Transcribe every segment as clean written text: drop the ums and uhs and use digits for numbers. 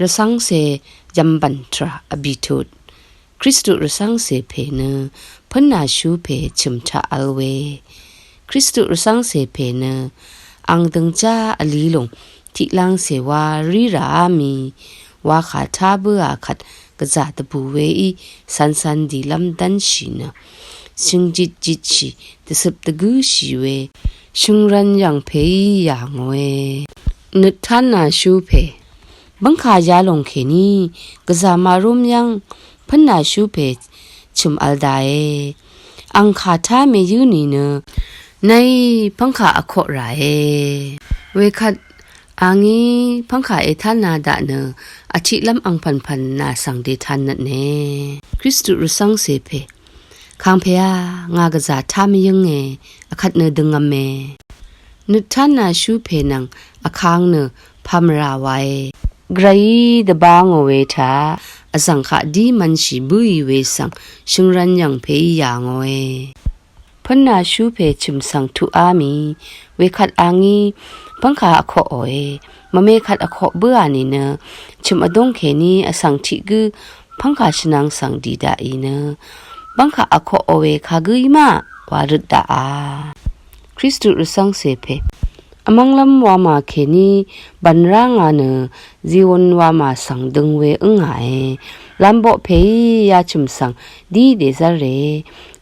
ระสังเสยำบันทราอบิทุดคริสตุระสังเสเพเนพันนาชูเพชิมชาอัลเวคริสตุระสังเสเพเนอังดังจ้าอลีลงที่ลังเสวารีรามีว่าขาทาเบื่อขัดกระจาตบูเวอีสันดีลำดันชีนะชิงจิตชีตสบตะกูชีเวชิงรันยังเพยอย่างเวนึกท่านนาชูเพบังขายาลงเขนีกระจามารุมยังพันนาชูเพชุมอัลไดอังขาทาเมยูนีเนในพังขาอโคไรเวคัดอังงี้พังขาเอท่านนาดะเนอาชิลำอังพันนาสังเดทันนั่นเนคริสตุรุสังเสเพคางเพยงากระจาทามยังเงอคัดเนดึงอเมนึกท่านนาชูเพนังอคางเนพามราไวไกรดบางเวทาอสังขะดีมันชีบุยเวสังชิงรันยังเพยอย่างเวพันนาชูเพชิมสังทุอามีเวคัดอังงี้พังขาอโคโอเอมาเมคัดอโคเบื่อนี่เนชิมอดงเขนีอสังทิกือพังขาชนังสังดีดาอีเนบังขาอโคโอเวคากุยมาวารุดดาอาคริสตุรสังเสเพอมังลำวามาเขนีบันร่างาเนจีวนวามาสังดึงเวอึงหายลำโบเพยยาชิมสังดีเดซาเร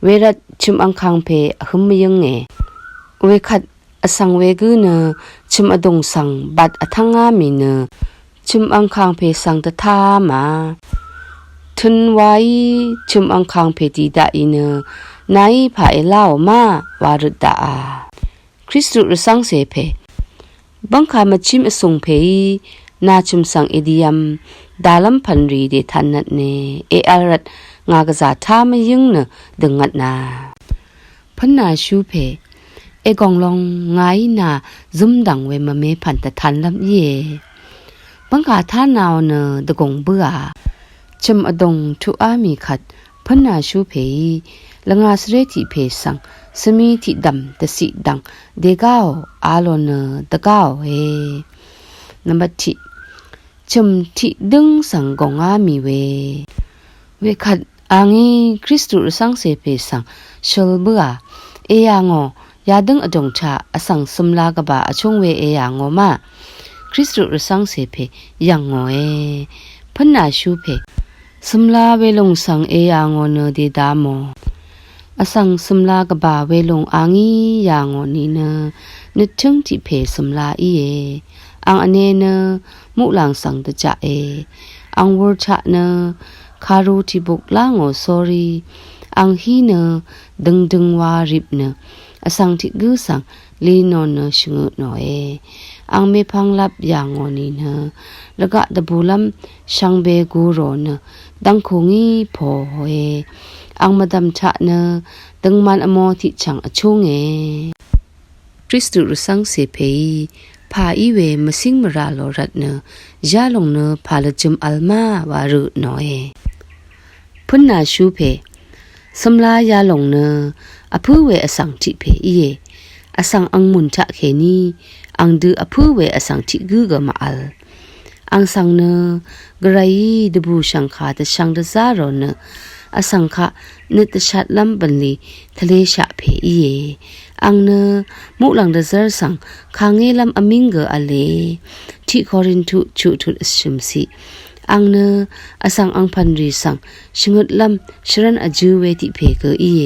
เวรัดชิมอังคังเพหึมยังเงเวคัดอสังเวกุเนชิมอดงสังบัดอทังงามีเนชิมอังคังเพสังตถามาทุนไว้ชิมอังคังเพดีดาอีเนนายผาเอลาวมาวารุดดาอาคริสตุรสังเสเพบังคามาชิมอสงเพนาชิมสังเอดียมดาลัมพันรีเดทันนัดเนเออารัดงากษาท่าไม่ยึงเนดึงงัดนาพันนาชูเพเอกองลองไงนาซุ่มดังเวมาเมพันตะทันลำเย่บังคาท่านาวเนดกงเบื่อชิมอดงทุอามีขัดพันนาชูเพละงาสเรติเพสังสมีทิดำตะสิดังเดก้าวอาโลเนตะก้าวเฮนับทิชิมทิดึงสังกงอามีเวขัดอังอีคริสตุสังเสเพสังชลเบื่อเอยางอยาดึงอดงชาอสังสมลากบะอชงเวเอยางมาคริสตุสังเสเพยังเอพันนาชูเพสมลาเวลงสังเอยางเนเดดามอสังสมลากบะเวลงอังอียางนีเนนึกถึงที่เพสมลาอีเออังอเนเนมุหลังสังตะจะเออังวรชะเนคารูที่บุกล่างสอรีอังฮีเนดึงวาริบเนอสังที่กูสังลีนอนเนชงุหน่อยอังเมพังลับอย่างนี้เนแล้วก็ตะบูลัมช่างเบกูโรเนดังคงอีพอเออังมาดำชะเนดังมันอมอที่ช่างอชงเอคริสตุสังเสเพพาอีเวมาสิงมราลอรัดเนยาลงเนพาลจุมอัลมาวารุหน่อยพุนนาชูเพสมลายาลงเนอพูเวอสังทิเพอีเยอสังอังมุนทะเขนีอังดืออพูเวอสังทิกุกมาอัลอังสังเนกรายดบูชังคาตชังดซารอนเนอสังขะนึตชัดลำบันลีทะเลชะเพอีเยอังเนมุหลังดซาร์สังคางเงลำอมิงเกอเลที่คอรินทุจุทุดชิมซีอังเนอสังอังพันรีสังชงุดลำชรันอจูเวติเพเกอีเย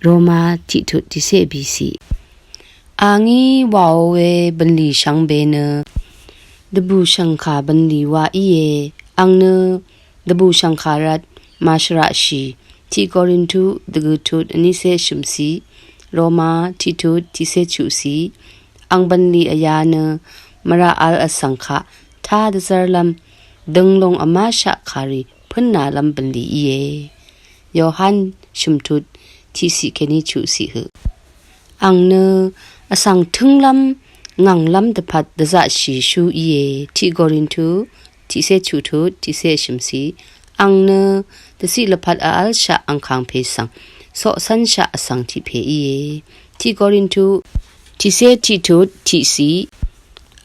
โรมาทิทุติเซบีซีอังอีวาวเวบันลีชังเบเนดบูชังคาบันลีวาอีเยอังเนดบูชังคารัดมาชราชีที่กอรินทุดกุทุดอนิเซชิมซีโรมาทิทุดทิเซชูซีอังบันลีอายาเนมราอัลอสังขะทาดซาร์ลัมดึงลงอามาชะคารีพันนาลัมบันลีเยโยฮันชุมทุดที่สิเคนิชูสิหืออังเนอสังทึงลัมงังลัมตะพัดดะจะชีชูเยที่กอรินทุทิเซชูทุดทิเซชิมซีอังเนตะสิละพัดอาลชะอังคังเพสังโซสันชะอสังทิเพเยที่กอรินทุทิเซทิทุดทิสี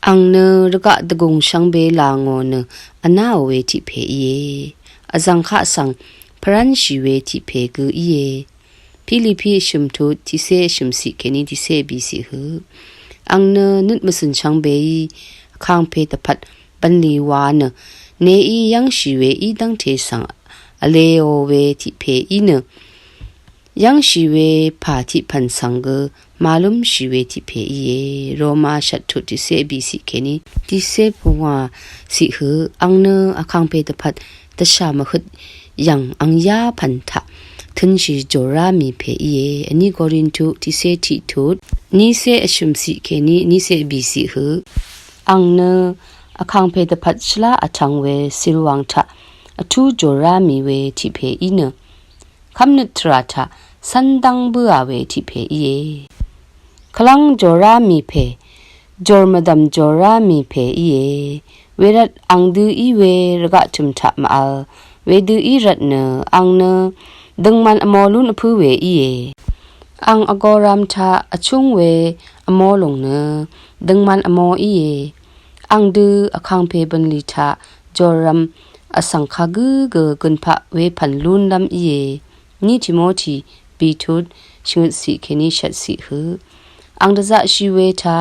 อังเนระกะตะกงชังเบลางอเนอนาเวทิเพเยอจังคะสังพรันชิเวทิเพกเยพิลิพิชุมทุทิเสชุมสิเคนิทิเสบีสิหืออังเนนุดมสุนชังเบยข้างเพตพัดบันลีวานเนอียังชิเวอีดังเทสังอเลโอเวทิเพอีเนยังชิเวพาทิพันสังเกมาลุมชิเวทิเพเยโรมาชัดทุทิเสบีสิเคนิทิเสพงาสิหืออังเนอข้างเพตพัดตชามหดยังอังยาพันทะทันชีจอรามีเพเยอันนี้กอรินทุทิเสทิทุดนิเสอชุมสิเคนินิเสบีสิหืออังเนอข้างเพตพัดชลาอัทังเวสิรวังทะอทูจอรามีเวทิเพอีเนคำนึกตราทะสันดังเบื่อเวทิเพเยคลังจอรามีเพจอร์มาดัมจอรามีเพเยเวรัดอังดูอีเวรกะจุมทะมาลเวดูอีรัดเนอังเนดึงมันอมอลุนพูเวอีเยอังอกอรามทะอชุงเวอมอลงเนดึงมันอมออีเยอังดูอคังเพบันลิทะจอรัมอสังคากุกกุนพะเวพันลุนลัมอีเยนี่ทิโมธีบีทุดชุดสิเคนิชัดสิหืออังดะจะชีเวทะ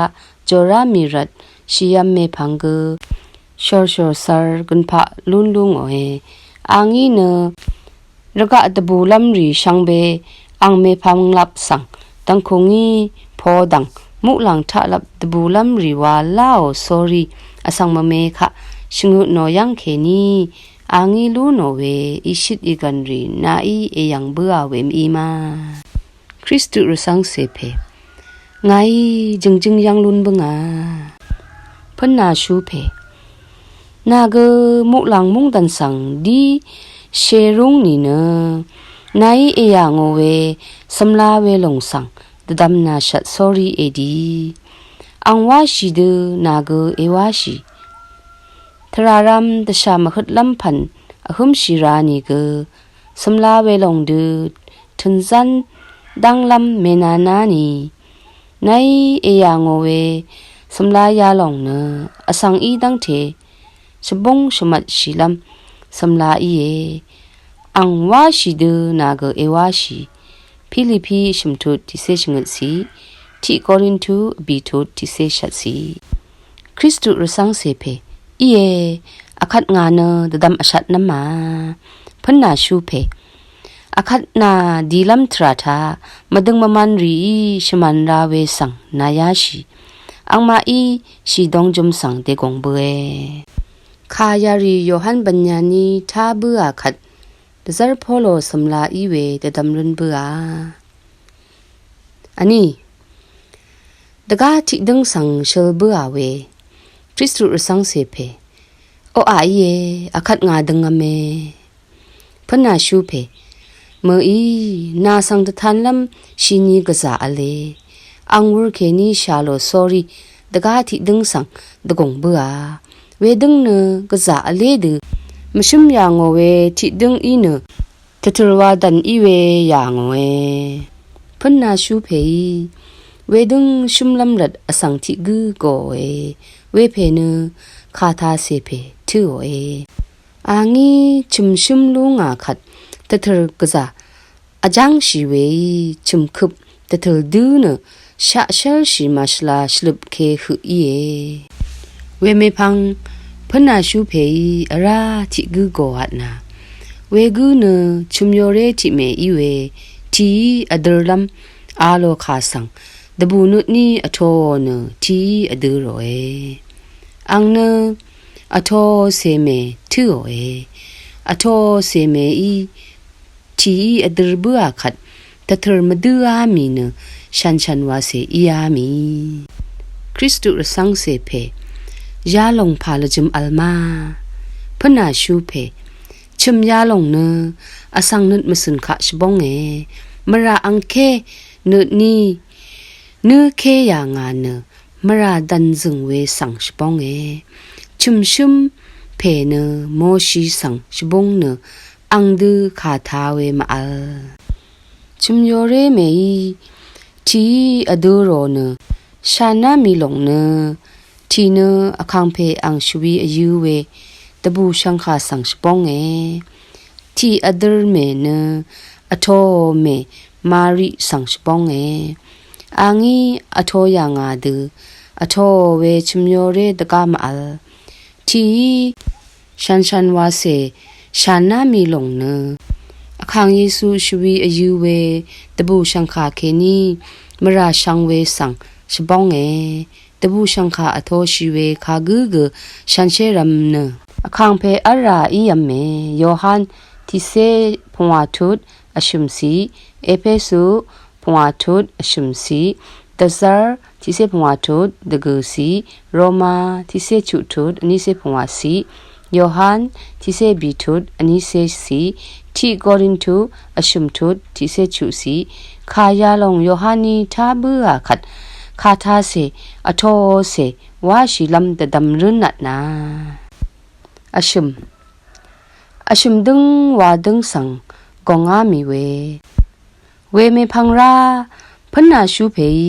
จอรามีรัดชียมเมพังกชอร์ชอร์ซาร์กุนพะลุนลุงโอเฮอังอีเนระกะตะบูลัมรีชังเบอังเมพังลับสังตังคงอีพอดังมุหลังทะลับตะบูลัมรีวาลาโอสอรีอสังมะเมคะชงุโนยังเคนีอังอีลูโนเวอิชิตอีกันรีนาอีเอยังเบื่อเวมอีมาคริสตุรสังเสเพไงจึงยังลุนบงาพนาชูเพนาเกมุหลังมุงดันสังดีเชรุงนี่เนนายเอยางเวสำลาเวลงสังดดำนาชัดสอรีเอดีอังวาชีเดนาเกเอวาชีทรารัมตชามหดลำพันอหุมชีรานีเกสำลาเวลงเดทุนจันดังลำเมนานานีนายเอยางเวสำลายาลงเนอสังอีดังเทชบงชมัดชีลำสำลาอีเยอังวาชีเดนาเกเอวาชีพิลิพีชิมทุดที่เสชงดสีที่กอรินทูบีทุดที่เสชัดสีคริสตุรสังเสเพอีเยอคัดงานเดดำอชัดน้ำมาพันนาชูเพอคัดนาดีลัมทราทามาดึงมามันรีชมันราเวสังนายาชีอังมาอีชีดงจมสังเดกงเบคายารีโยฮันบัญญานีทาเบื่อขัดดซาร์พอโลสำลาอีเวเดดำรุนเบื่ออันนี้ดกาที่ดึงสังเชลเบื่อเวคริสตุรสังเสเพโออาเยอคัดงาดึงอเมพนาชูเพเมื่ออีนาสังตทันลำชินีกษาอเลอังวรเคนีชาโลสอรีดกาที่ดึงสังดกงเบื่อเวดึงเนกษาอเลดมชุมยางเวที่ดึงอีเนตตรวาดันอีเวยางเวพนาชูเพเวดึงชุมลำรัดอสังทิกุโกเวเพเนคาทาเสเพทืออางีชุมลุงอาขัดตตรกษาอาจังชีเวชุมคุบตตรดูเนชะเชลชีมาชลาชลุบเคหุอีเวเมพังพนาชูเพอราทิกุโกหัดนาเวกุเนชุมโยเรทิเมอีเวทีอดรลัมอาโลคาสังดบูนุนีอโทเนทีอดโรอังเนอโทเสเมทืออโทเสเมอีทีอดรบัวขัดตตรมดืออามีเนชันวาเสอีอามีคริสตุรสังเสเพยาลงพาลจุมอัลมาพนาชูเพชุมยาลงเนอสังนุดมสุนขะชบงมราอังเคเนนีเนื้อเคยางานเนมราดันจึงเวสังชบงชุมเพเนโมชีสังชบงเนอังดือคาทาเวมาอัลชุมโยเรเมยทีอดูโรเนชานามีหลงเน ทีเนอคังเพอังชวีอายุเวตะบูชังคาสังสปองเอที่อดร์เมเนอโทเมมาริสังสปองเออังอีอโทยังอาดูอโทเวชมโยเรตกามอัลที่ชันวาเซชันนามีหลงเนคังเยซูชวีอายุเวตะบูชังคาเคนีมราชังเวสังสปองเอตะบูชังคาอโทชิเวคากูกชันเชรัมเนคังเพอราอียมเมโยฮันที่เซพงวาทุดอชุมสีเอเพสุพงวาทุดอชุมสีตะซาร์ที่เซพงวาทุดดะกูสีโรมาที่เซจุทุดอันนี้เซพงวาสีโยฮันที่เซบีทุดอันนี้เซสีที่กอรินทูอชุมทุดที่เซจุสีขายาลงโยฮันนีทาบือขัดคาทาเซอโทเซวาชิลัมตะดัมรุนนัดนาอชุมดึงวาดึงสังกงอามีเวเมพังราพนาชูเพย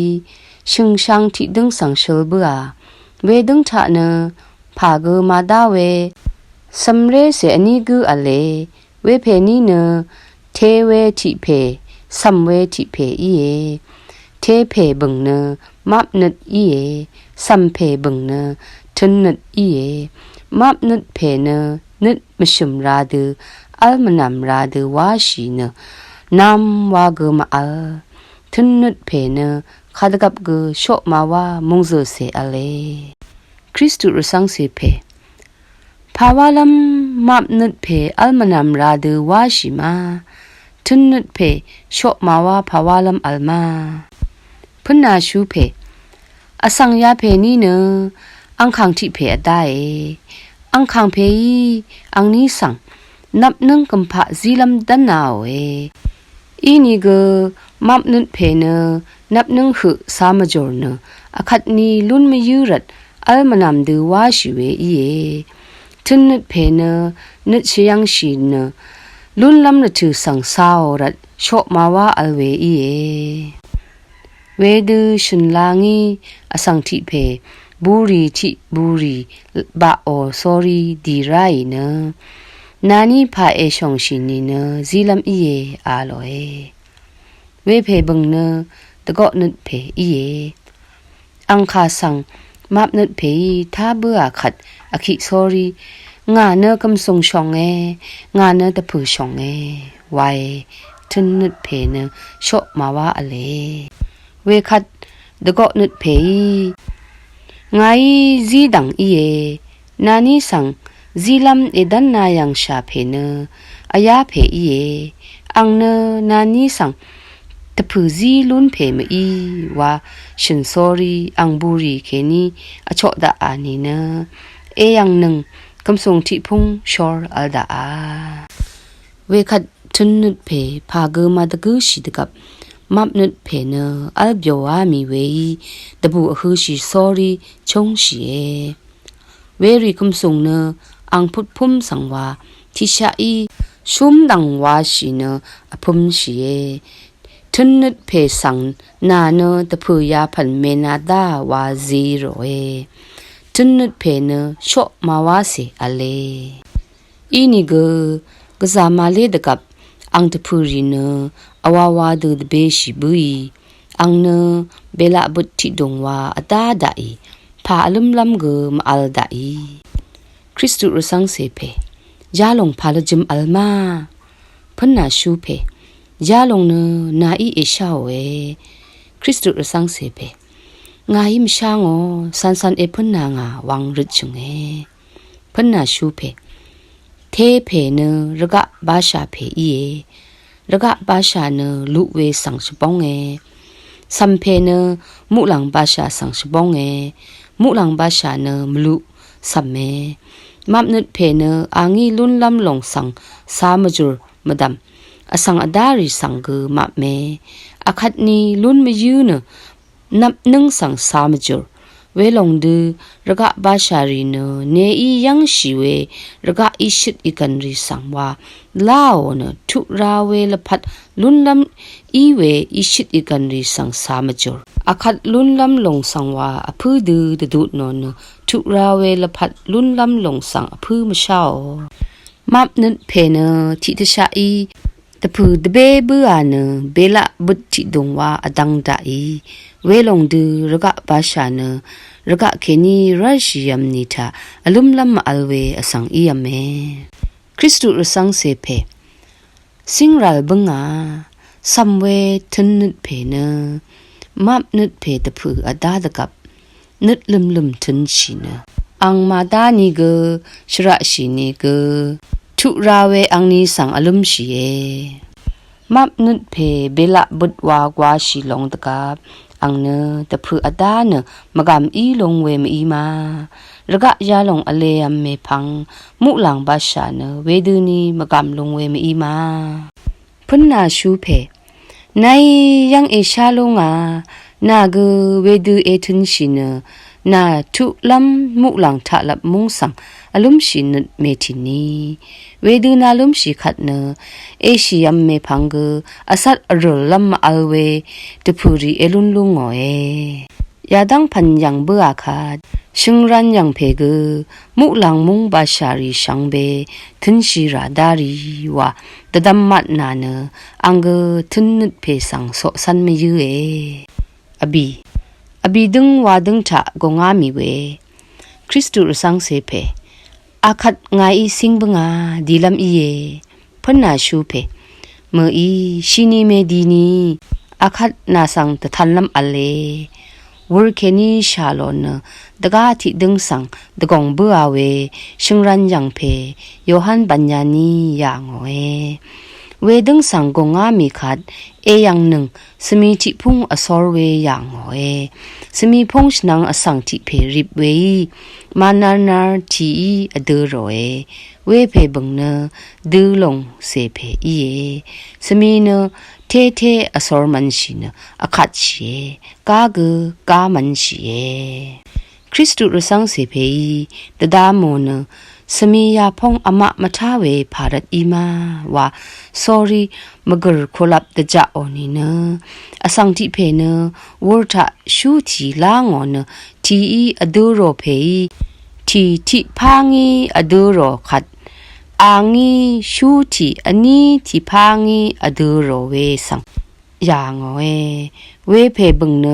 ชิงช่างที่ดึงสังเชลบัวเวดึงทะเนพาเกมาดาเวสำเรเสอนีกูอเลเวเพนีเนเทเวทิเพสัมเวทิเพอีเอเทเพบึงเนมับนึดอีเอสัมเพบึงเนทนนึดอีเอมับนึดเพเนนึดมชุมราดูอัลมนำราดูวาชีเนนำวาเกมาอัลทนนึดเพเนคาดกับเกโชมาวามงโซเซอเลคริสตุรสังเซเพภาวาลัมมับนึดเพอัลมนำราดูวาชิมาทนนึดเพโชมาวาภาวาลัมอัลมาพนาชูเพอสังยาเพนี่เนอังคังที่เพอได้อังคังเพอังนี้สังนับนึงกัมพะซีลัมดันนาวอีนี่ก็มับนึดเพเนนับนึงหืสามจอร์เนอคัดนี้ลุ่นไม่ยืรัดอัลมานำดูว่าชีเวอีทึนนึดเพเนนึดเชียงชีเนลุ่นลำนึดถือสังสาวรัดโชมาว่าอัลเวอีเวดูชุนลางีอสังทิเพบูรีทิบูรีบาโอซอรีดีไรเนนานีพาเอชองชินีเนซีลัมอีอาโลเวเพบังเนตะกอนึดเพอีอังคาสังมับนึดเพทาเบื่อขัดอคิซอรีงาเนกำทรงชองงาเนตะผือชองไวทึนนึดเพเนโชมาว่าอเลเวคัดตะกอนึดเพไงจีดังอีนานีสังจีลัมเอดันนายังชาเพเนอายาเพอีอังเนนานีสังตะพือจีลุนเพมอีว่าชินซอรีอังบุรีเคนีอโชดาอานีเนเอยังนึงคำทรงที่พุงชอร์อัลดาอาเวคัดทุนนึดเพพาเกมาตะกูชิดกับมับนึดเพเนอัลเบียวามีเวตะบูอฮือชิซอรีชงชีเวรีคำทรงเนอังพุทพุ่มสังวาทิชาอีชุมดังวาชีเนอพุมชีทุนนึดเพสังนาเนตะพูยาพันเมนาดาวาซีโรทุนนึดเพเนโชมาวาเซอเลอีนี่กะซามาเลดกับอังตะพูรีเนอวาวาดูดเบชิบุยอังเนเบลาบุตติดงวาอตาดาอีพาลุมลำเกมอัลดาอีคริสตุรสังเซเพยาลงพาลจิมอัลมาพนาชูเพยาลงเนนาอีเอชาเวคริสตุรสังเซเพงายิมชางอสันเอพนางาวังริจงพนาชูเพเทเพเนระกะบาชาเพอีระกะบาชาเนลุเวสังสปองสัมเพเนมุหลังบาชาสังสปองมุหลังบาชาเนมลุสัมเมมับนึดเพเนอางีลุนลำหลงสังสามจุรมดำอสังอดาริสังเกมับเมอคัดนีลุนมยืนนับนึ่งสังสามจุรเว เวลงดือระกะบาชารีเนเนอียังชีเวระกะอิชิตอีกันริสังว่าลาวเนทุราเวละพัดลุนลำอีเวอิชิตอีกันริสังสามจรอาคัดลุนลำลงสังว่าอพื้ดือดุดนนทุราเวละพัดลุนลำลงสังอพื้มเช้ามับนึดเพเนทิตชาอีตะพือตะเบเบือเนเบละบุตติดงว่าอดังดาอีเวลงดือระกะบาชาเนระกะเคนีรัชยมนิทาอลุมลัมอัลเวอสังอียเมคริสตุรสังเสเพสิงรัลบังอาสัมเวทนึดเพเนมับนึดเพตะพืออดาดกับนึดลุมทึนชีเนอังมาดานีเกชระชีนีเกทุราเวอังนีสังอลุมชีเอมับนึดเพเบละบุดวากวาชีลงตะกับอังเนตะพืออดาเนมกามอีลงเวมอีมาระกะยาลงอเลยมเมพังมุหลังบาชาเนเวดูนีมกามลงเวมอีมาพุ่นนาชูเพในยังเอชาลงอานาเกเวดูเอทุนชิเนนาทุลัมมุหลังทะลับมุงสังอลุมชินเมทินีเวดูนาลุมชิขัดเนเอชิยัมเมพังเกอสัดรุลลัมอัลเวตะพูรีเอลุนลุงโอยาดังพันยังเบื่อขาดชิงรันยังเพเกมุหลังมุงบาชารีชังเบทึนชีราดารีวะตะดัมมัดนาเนอังเกทึนนึดเพสังโซสันเมยูเออบีดึงวาดึงทะกงามีเวคริสตุรสังเสเพอาคัดงาอีสิงบงาดีลำอีเยพนาชูเพเมื่ออีชินีเมดีนีอาคัดนาสังตะทันลำอเลวอร์เคนีชาลอนดะกาทิดึงสังดะกงเบื่อเวชิงรันยังเพโยฮันบัญญานีอย่างโอเวดึงสังกงามีขัดเอยังหนึ่งสมีทิพุงอสอรเวอย่างโอสมีพงชนังอสังทิเพริบเวมานาทีอเดอโรเวเพบังเนดือลงเสเพอีสมีเนเทอสอรมันชินอคัดชีกากามันชีคริสตุรสังเสเพอีตดามนสมียาพงอมะมะทาเวภารัตอีมาวา sorry มกรโคลับตะจะอนีเนอสังทิเพเนวอร์ทะชูทีลางอนทีอดูโรเพทีทิพางีอดูโรขัดอางีชูทีอันนี้ทิพางีอดูโรเวสังอย่างเวเพบึงเน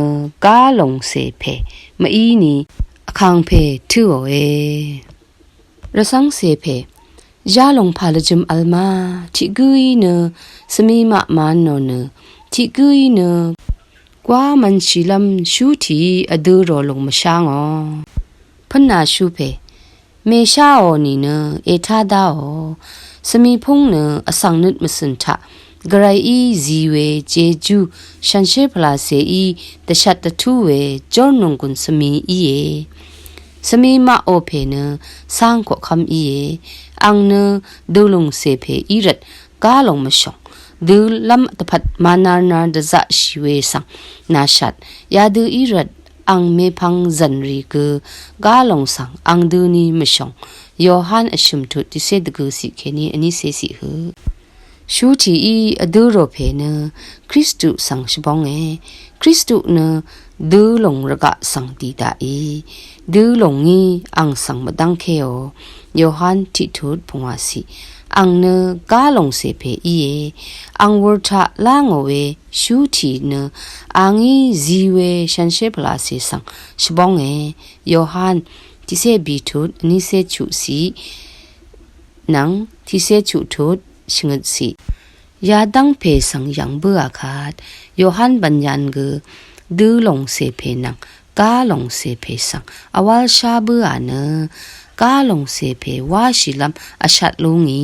กาลงเสเพมอีนีคังเพทือรสังเสเพยาลงพาลจุมอัลมาทิกุยเนสมีมะมานโนเนทิกุยเนกว่ามันชิลัมชูทีอดูโรลงมะชางพนาชูเพเมชาอนีเนเอทาดาสมีพงเนอสังนึดมสุนทะกรายอีจีเวเจจูชันเชพลาเซอีตะชัดตะทูเวจอนนงกุนสมีอีสมีมาโอเพเนสร้างกว่าคำอีอังเนดูลงเสเพอีรัดกาลงมาชงดูลำตะพัดมานาดจะชิเวสังนาชัดยาดูอีรัดอังเมพังจันรีกกาลงสังอังดูนีมาชงโยฮันอชุมทุติเสดกสิเคนีอันนี้เสสิหือชูทีอีอดูโรเพเนคริสตุสังชบองคริสตุเนดูลงระกะสังดีดาดูลงงี้อังสังมดังเคโอโยฮันทิทูดพงวาสีอังเนกาลงเสเพอีอังวอร์ทะลางโอเวชูทีเนอังอีจีเวชันเชพลาเสสังชบองโยฮันทิเซบีทูดนิเซชุสีนังทิเซชุทูดชิงดสียาดังเพสังยังเบื่อขาดโยฮันบัญญันเกดูลงเสเพนังกาลงเสเพสังอวัลชาเบื่อเนกาลงเสเพวาชิลัมอชัดลุงี